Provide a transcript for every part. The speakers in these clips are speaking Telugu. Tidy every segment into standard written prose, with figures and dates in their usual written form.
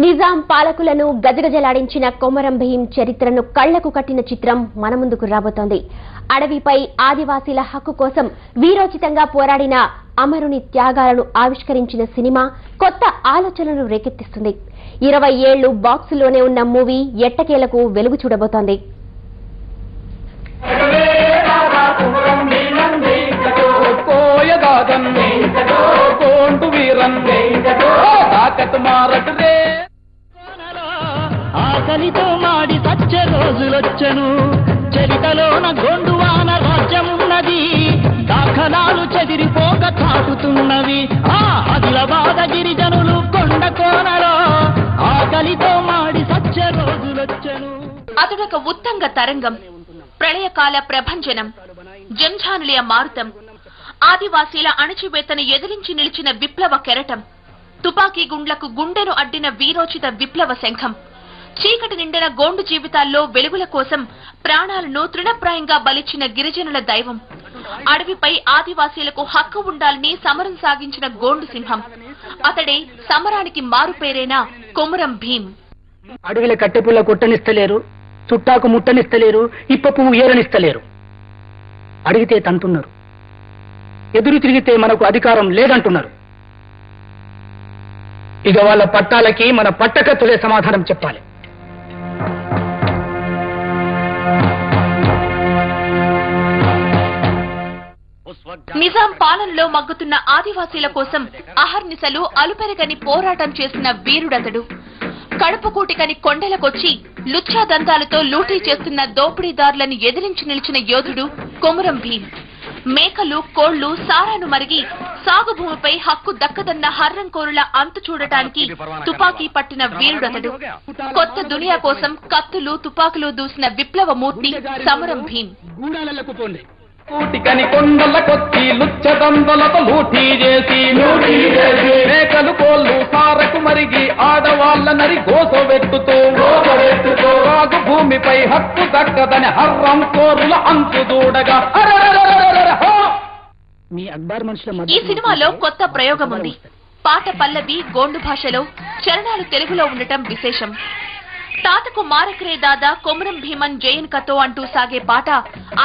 నిజాం పాలకులను గజగజలాడించిన కొమరం భీం చరిత్రను కళ్లకు కట్టిన చిత్రం మన ముందుకు రాబోతోంది. అడవిపై ఆదివాసీల హక్కు కోసం వీరోచితంగా పోరాడిన అమరుని త్యాగాలను ఆవిష్కరించిన సినిమా కొత్త ఆలోచనలు రేకెత్తిస్తుంది. 20 ఏళ్లు బాక్సులోనే ఉన్న మూవీ ఎట్టకేలకు వెలుగు చూడబోతోంది. ఆకలితో మాడి సచ్చ రోజులొచ్చను, చరితలోన గొండువాన రాజ్యమున్నది, దాఖలాలు చెదిరిపోక చాటుతున్నవి. ఆదిలాబాద గిరిజనులు కొండ కోనలో ఆకలితో మాడి సచ్చ రోజులొచ్చను. అతడొక ఉత్తంగ తరంగం, ప్రళయకాల ప్రభంజనం, జంఝానులియ మారుతం, ఆదివాసీల అణచివేతను ఎదిరించి నిలిచిన విప్లవ కెరటం, తుపాకీ గుండ్లకు గుండెను అడ్డిన వీరోచిత విప్లవ శంఖం, చీకటి నిండిన గోండు జీవితాల్లో వెలుగుల కోసం ప్రాణాలను తృణప్రాయంగా బలిచ్చిన గిరిజనుల దైవం, అడవిపై ఆదివాసీలకు హక్కు ఉండాలని సమరం సాగించిన గోండు సింహం, అతడే సమరానికి మారుపేరైన కొమరం భీం. అడవిల కట్టెపుల్ల కొట్టనిస్తలేరు, చుట్టాకు ముట్టనిస్తలేరు, ఇప్ప పువ్వు ఏరనిస్తలేరు. అడిగితే తంటున్నారు, ఎదురు తిరిగితే మనకు అధికారం లేదంటున్నారు. ఇక వాళ్ళ పట్టాలకి మన పట్టకత్తులే సమాధానం చెప్పాలి. నిజాం పాలనలో మగ్గుతున్న ఆదివాసీల కోసం అహర్నిశలు అలుపెరగని పోరాటం చేసిన వీరుడతడు. కడుపుకూటికని కొండలకొచ్చి లుచ్చా దంతాలతో లూటీ చేస్తున్న దోపిడీదారులను ఎదిరించి నిలిచిన యోధుడు కొమరం భీం. మేకలు, కోళ్లు, సారాను మరిగి సాగు భూమిపై హక్కు దక్కదన్న హర్రంకోరుల అంతు చూడటానికి తుపాకీ పట్టిన వీరుడతడు. కొత్త దునియా కోసం కత్తులు, తుపాకులు దూసిన విప్లవ మూర్తి సమరం భీం. కూటికని కొండలకొచ్చి లుచ్చదందలతో లూటీ చేసి మేకలు, కోళ్లు, సారకు మరిగి ఆడవాళ్ల నరి గోసబెట్టుతూ సాగు భూమిపై హక్కు దక్కదని హర్రం కోరుల అంతు చూడగా ఈ సినిమాలో కొత్త ప్రయోగం ఉంది. పాట పల్లవి గోండు భాషలో, చరణాలు తెలుగులో ఉండటం విశేషం. తాతకు మారకరే దాదా కొమరం భీమన్ జయన్ కతో అంటూ సాగే పాట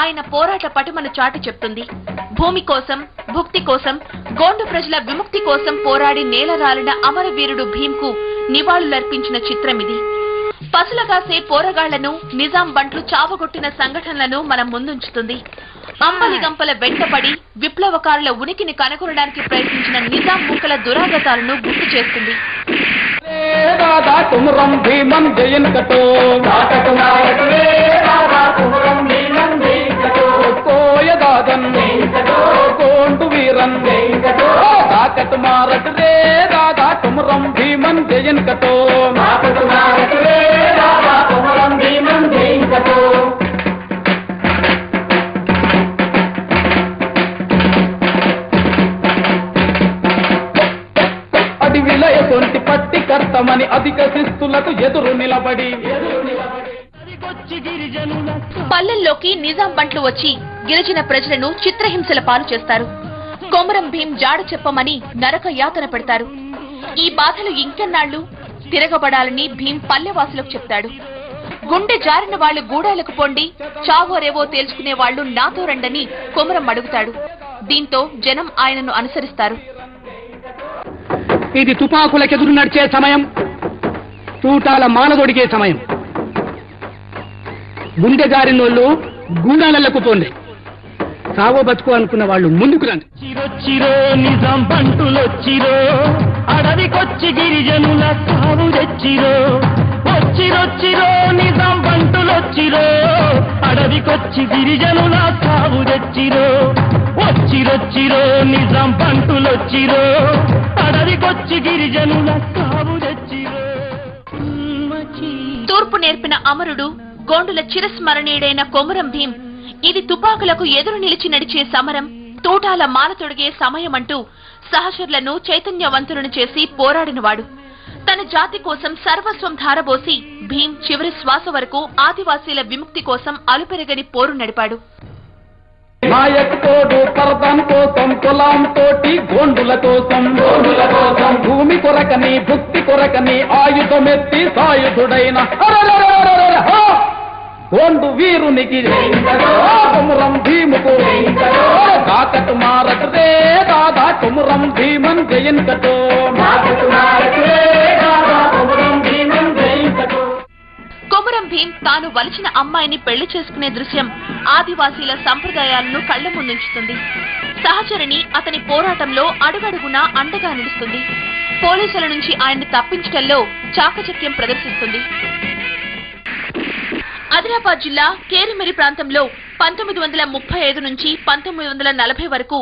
ఆయన పోరాట పటిమను చాటి చెప్తుంది. భూమి కోసం, భుక్తి కోసం, గోండు ప్రజల విముక్తి కోసం పోరాడి నేలరాలిన అమరవీరుడు భీంకు నివాళులర్పించిన చిత్రమిది. పసులగాసే పోరగాళ్లను నిజాం బంట్లు చావగొట్టిన సంఘటనలను మనం ముందుంచుతుంది. అంబలి గంపల వెంటపడి విప్లవకారుల ఉనికిని కనుగొనడానికి ప్రయత్నించిన నిజాం మూకల దురాగతాలను గుర్తు చేస్తుంది. కొమరం భీమన్ జయన్ కతో కోయదాదన్ కోండు వీరన్ తాకత్ మారట్ రే దాదా కొమరం భీమన్ జయన్ కతో కొమరం భీమన్ జయన్ కతో. అడివిలయతోంటి పట్టి కర్తమని అధిక శిస్తులకు ఎదురు నిలబడి పల్లెల్లోకి నిజాం బంట్లు వచ్చి గిరిజన ప్రజలను చిత్రహింసల పాలు చేస్తారు. కొమరం భీం జాడ చెప్పమని నరక యాతన పెడతారు. ఈ బాధలు ఇంకెన్నాళ్లు తిరగబడాలని భీం పల్లెవాసులకు చెప్తాడు. గుండె జారిన వాళ్లు గూడాలకు పొండి, చావోరేవో తేల్చుకునే వాళ్లు నాతో రండని కొమరం అడుగుతాడు. దీంతో జనం ఆయనను అనుసరిస్తారు. ఇది తుపాకులకెదురు నడిచే సమయం, తూటాల మానదొడిగే సమయం. గుండె జారినోళ్ళు గూడాలకు పోండి, సావో బతుకు అనుకున్న వాళ్ళు ముందుకు రండి. చిరొచ్చిరో నిజాం బంటులొచ్చిరో, అడవికొచ్చి గిరిజనుల సావు తెచ్చిరో. వచ్చిరొచ్చిరో నిజాం బంటులొచ్చిరో, అడవికొచ్చి గిరిజనుల సావు తెచ్చిరో. వచ్చిరొచ్చిరో నిజాం బంటులొచ్చిరో, అడవికొచ్చి గిరిజనుల సావు తెచ్చిరో. తూర్పు నేర్పిన అమరుడు, గోండుల చిరస్మరణీయుడైన కొమరం భీం ఇది తుపాకులకు ఎదురు నిలిచి నడిచే సమరం, తూటాల మానతొడిగే సమయమంటూ సహచరులను చైతన్యవంతులను చేసి పోరాడినవాడు. తన జాతి కోసం సర్వస్వం ధారబోసి భీం చివరి శ్వాస వరకు ఆదివాసీల విముక్తి కోసం అలుపెరగని పోరు నడిపాడు. నాయక్ తోడు పరదాన్ కోసం పొలం తోటి గోండుల కోసం భూమి కొరకని భుక్తి కొరకని ఆయుధమెత్తి సాయుధుడైన గోండు వీరునికి కొమురం భీముకు కాకటు మారటు రే దాదా కొమురం భీమన్ జయన్ కటో కొమురం భీం తాను వలిచిన అమ్మాయిని పెళ్లి చేసుకునే దృశ్యం ఆదివాసీల సంప్రదాయాలను కళ్ల ముందుంచుతుంది. సహచరిని అతని పోరాటంలో అడుగడుగునా అండగా నిలుస్తుంది. పోలీసుల నుంచి ఆయన్ని తప్పించడంలో చాకచక్యం ప్రదర్శిస్తుంది. ఆదిలాబాద్ జిల్లా కేరిమెరి ప్రాంతంలో 1935 నుంచి 1940 వరకు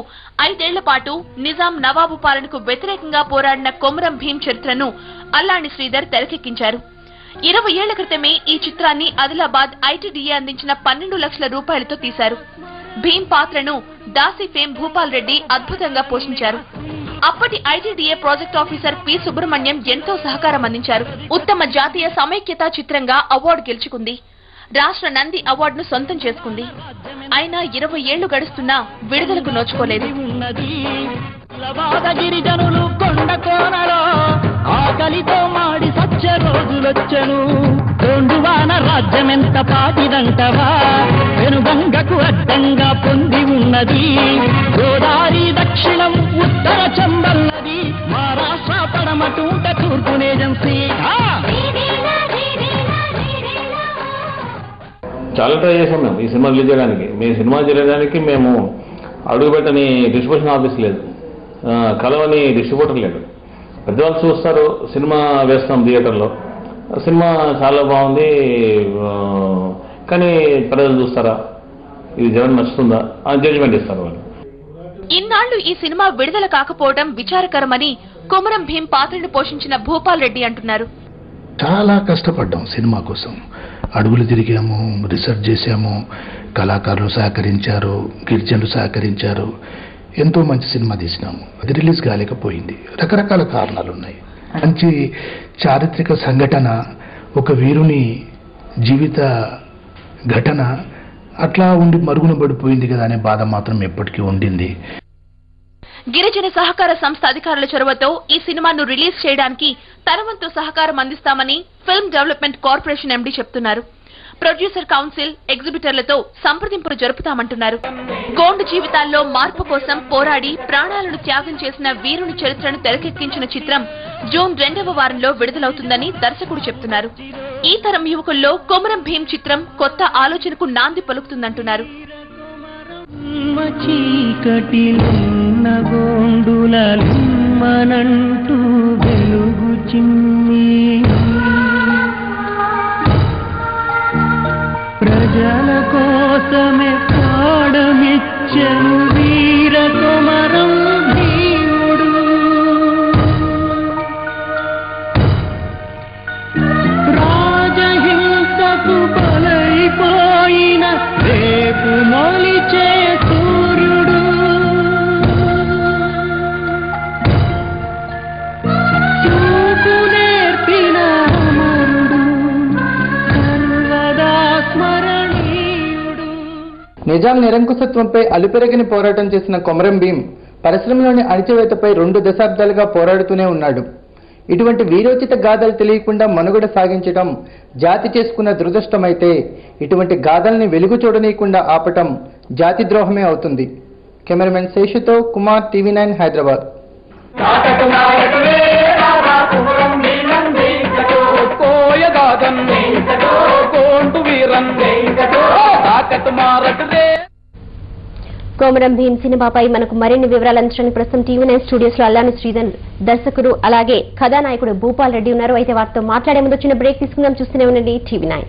5 ఏళ్ల పాటు నిజాం నవాబు పాలనకు వ్యతిరేకంగా పోరాడిన కొమురం భీం చరిత్రను అల్లాని శ్రీధర్ తెరకెక్కించారు. 20 ఏళ్ల క్రితమే ఈ చిత్రాన్ని ఆదిలాబాద్ ఐటీడీఏ అందించిన 12 లక్షల రూపాయలతో తీశారు. భీం పాత్రను దాసి ఫేమ్ భూపాల్ రెడ్డి అద్భుతంగా పోషించారు. అప్పటి ITDA project officer P Subrahmanyam ఎంతో సహకారం అందించారు. ఉత్తమ జాతీయ సమైక్యతా చిత్రంగా అవార్డు గెలుచుకుంది. రాష్ట్ర నంది అవార్డును సొంతం చేసుకుంది. అయినా 20 ఏళ్లు గడుస్తున్నా విడుదలకు నోచుకోలేదు. గిరిజనులు కొండ కోనలో ఆకలితో మాడి సచ్చ రోజులొచ్చను. తోండువాన రాజ్యమెంత పాటిదంటవా వెనుగంగకు అడ్డంగా పొంది ఉన్నది. గోదావరి దక్షిణం ఉత్తర చంబల్లది మహారాష్ట్ర పడమటూట తూర్పునేజెన్సీ. చాలా ట్రై చేసాం మేము ఈ సినిమా రిలీజ్ చేయడానికి. సినిమా చేయడానికి మేము అడుగుపెట్టని డిస్ట్రిబ్యూషన్ ఆఫీస్ లేదు, కలవని డిస్ట్రిబ్యూటర్ లేడు. పెద్దవాళ్ళు చూస్తారు, సినిమా వేస్తాం థియేటర్లో, సినిమా చాలా బాగుంది కానీ ప్రజలు చూస్తారా, ఇది జనం నచ్చుతుందా అని జడ్జిమెంట్ ఇస్తారు వాళ్ళు. ఇన్నాళ్లు ఈ సినిమా విడుదల కాకపోవడం విచారకరమని కొమురం భీం పాత్రను పోషించిన భూపాల్ రెడ్డి అంటున్నారు. చాలా కష్టపడ్డాం సినిమా కోసం, అడుగులు తిరిగాము, రీసెర్చ్ చేశాము, కళాకారులు సహకరించారు, గిరిజనులు సహకరించారు, ఎంతో మంచి సినిమా తీసినాము. అది రిలీజ్ కాలేకపోయింది. రకరకాల కారణాలు ఉన్నాయి. మంచి చారిత్రక సంఘటన, ఒక వీరుని జీవిత ఘటన అట్లా ఉండి మరుగున పడిపోయింది కదా అనే బాధ మాత్రం ఎప్పటికీ ఉండింది. గిరిజన సహకార సంస్థ అధికారుల చొరవతో ఈ సినిమాను రిలీజ్ చేయడానికి తన వంతు సహకారం అందిస్తామని ఫిల్మ్ డెవలప్మెంట్ కార్పొరేషన్ ఎండీ చెప్తున్నారు. ప్రొడ్యూసర్ కౌన్సిల్, ఎగ్జిబిటర్లతో సంప్రదింపులు జరుపుతామంటున్నారు. గోండు జీవితాల్లో మార్పు కోసం పోరాడి ప్రాణాలను త్యాగం చేసిన వీరుని చరిత్రను తెరకెక్కించిన చిత్రం జూన్ 2వ వారంలో విడుదలవుతుందని దర్శకుడు చెప్తున్నారు. ఈ తరం యువకుల్లో కొమురం భీం చిత్రం కొత్త ఆలోచనకు నాంది పలుకుతుందంటున్నారు. గోండులంటూ వెలుగు చిమ్మి ప్రజల కోసమే పాడమిచ్చను వీర కొమరం భీముడు. రాజహింసకు బలైపోయిన రేపు మొలిచే సూర్యుడు. చూపు నేర్పిన అమరుడు, సర్వదా స్మరణీయుడు. నిజాం నిరంకుశత్వంపై అలుపెరగని పోరాటం చేసిన కొమరం భీం పరిశ్రమలోని అణిచివేతపై 2 దశాబ్దాలుగా పోరాడుతూనే ఉన్నాడు. ఇటువంటి వీరోచిత గాథలు తెలియకుండా మనుగడ సాగించడం జాతి చేసుకున్న దురదృష్టమైతే ఇటువంటి గాథల్ని వెలుగు చూడనీయకుండా ఆపటం జాతి ద్రోహమే అవుతుంది. కెమెరామెన్ శేషుతో కుమార్, TV9 హైదరాబాద్. కొమురం భీం సినిమాపై మనకు మరిన్ని వివరాలు అందించడానికి ప్రస్తుతం TV9 స్టూడియోస్ లో అల్లాని శ్రీధర్ దర్శకుడు అలాగే కథానాయకుడు భూపాల్ రెడ్డి ఉన్నారు. అయితే వారితో మాట్లాడే ముందు చిన్న బ్రేక్ తీసుకుందాం. చూస్తూనే ఉండండి TV9.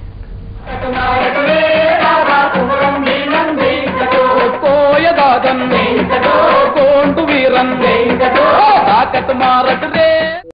కోయదాదన్ కోంటు వీరన్